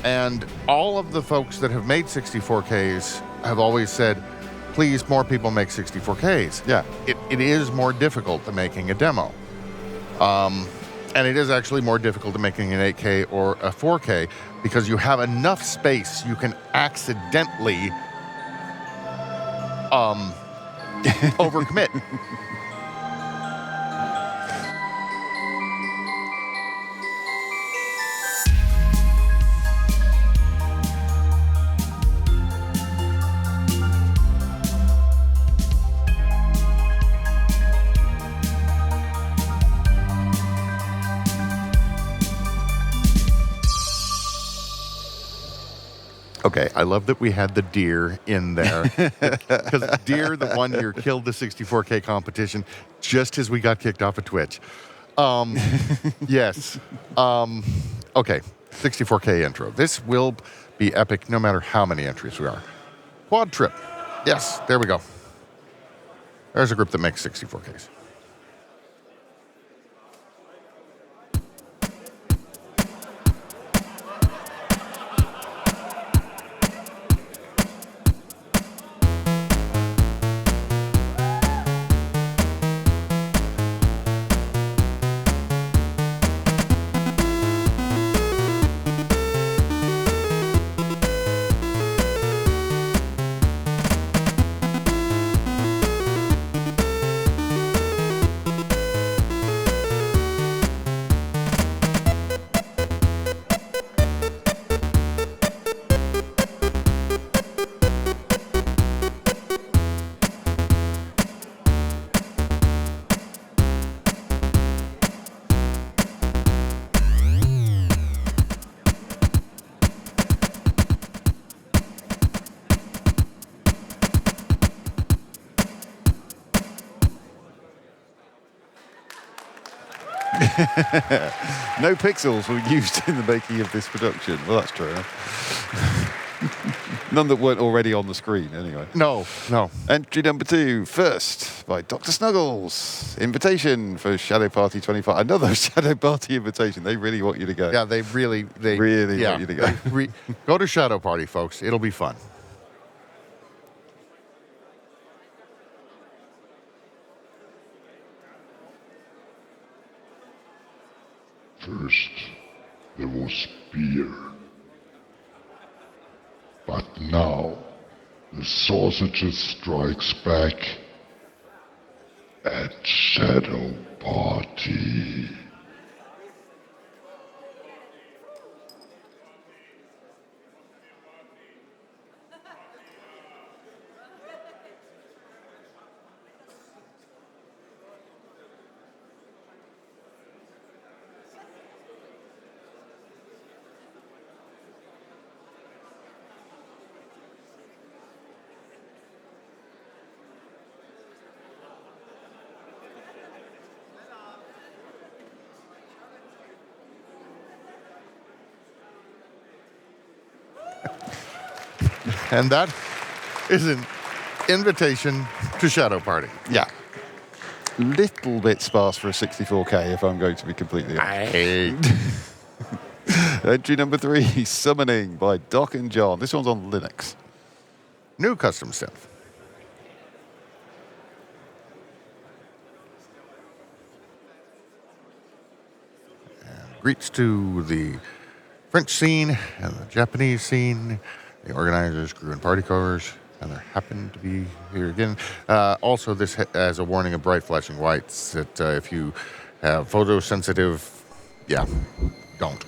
And all of the folks that have made 64Ks have always said, please, more people make 64Ks. Yeah. It is more difficult than making a demo. And it is actually more difficult than making an 8K or a 4K because you have enough space you can accidentally overcommit. Okay, I love that we had the deer in there. Because deer, the one year, killed the 64K competition just as we got kicked off of Twitch. Yes. Okay, 64K intro. This will be epic no matter how many entries we are. Quadtrip. Yes, there we go. There's a group that makes 64Ks. No pixels were used in the making of this production. Well, that's true. None that weren't already on the screen, anyway. No. Entry number 2, First, by DrSnuggles. Invitation for Shadow Party 25. Another Shadow Party invitation. They really want you to go. Yeah, they really want you to go. Go to Shadow Party, folks. It'll be fun. First, there was beer. But now, the sausages strikes back at Shadow Party. And that is an invitation to Shadow Party. Yeah. Little bit sparse for a 64K, if I'm going to be completely honest. Entry number 3, Summoning by Doc and John. This one's on Linux. New custom synth. And greets to the French scene and the Japanese scene, the organizers, crew, and party covers, and there happen to be here again. Also, this has a warning of bright flashing lights that if you have photosensitive, yeah, don't.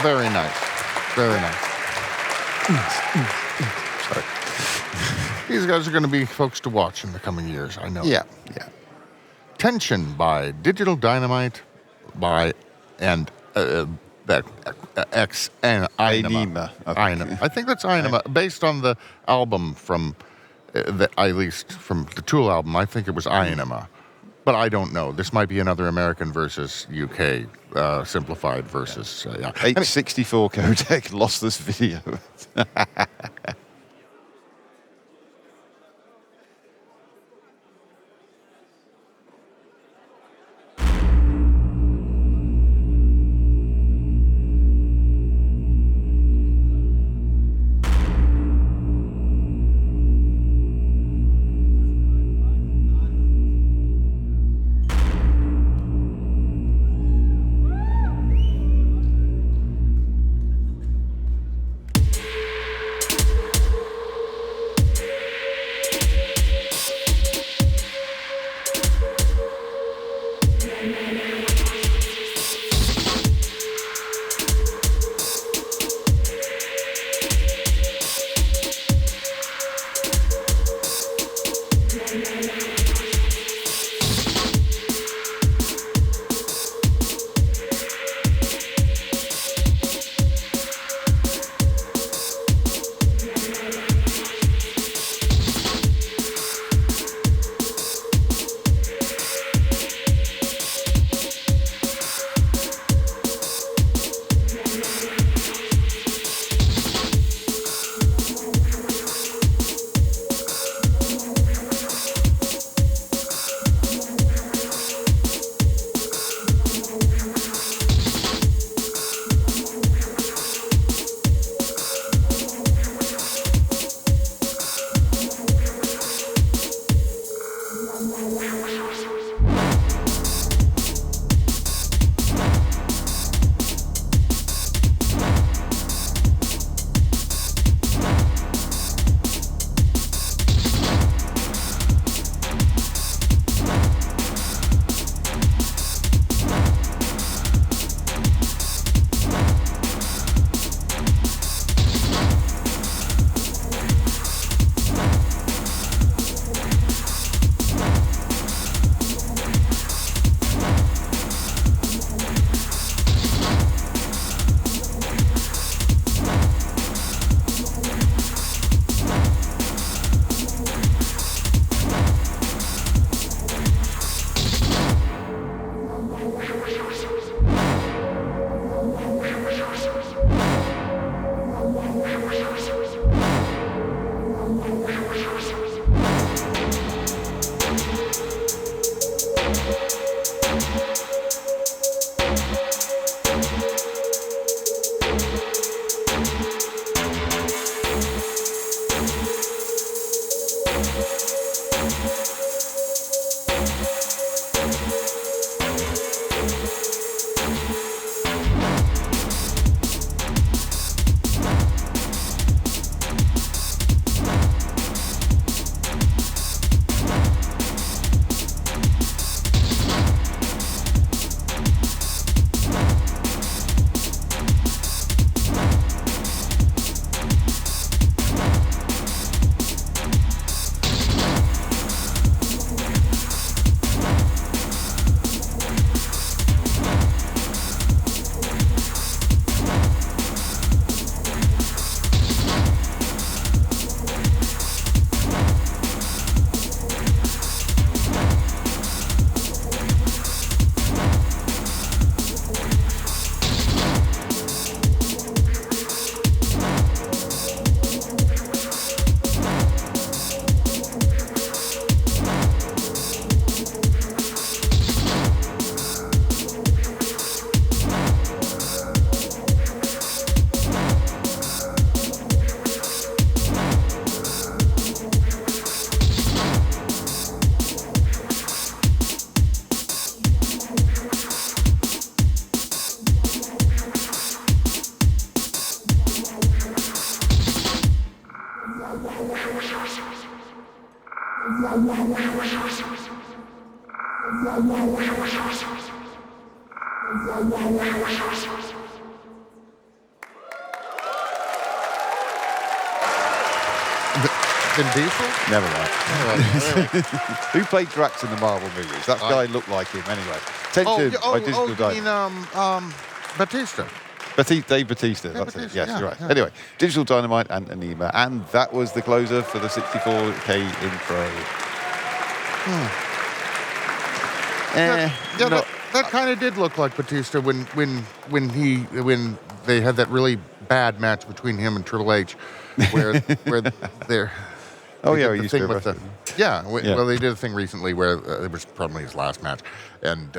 Very nice. Very nice. Sorry. These guys are going to be folks to watch in the coming years, I know. Yeah. Tension by Digital Dynamite and X and Aenima, I think that's Aenima, based on the album from at least from the Tool album. I think it was Aenima, but I don't know. This might be another American versus UK simplified versus 864 codec lossless video. Vin Diesel? Never mind. Who played Drax in the Marvel movies? That guy looked like him anyway. Tension by Digital you Dynamite. mean Batista? Dave Batista, that's it. Batista, Yes, yeah, you're right. yeah. Anyway, Digital Dynamite and Aenima. And that was the closer for the 64K intro. That kind of did look like Batista when they had that really bad match between him and Triple H, where they're. Oh, they yeah, did he the used thing to with wrestle. Well, they did a thing recently where it was probably his last match, and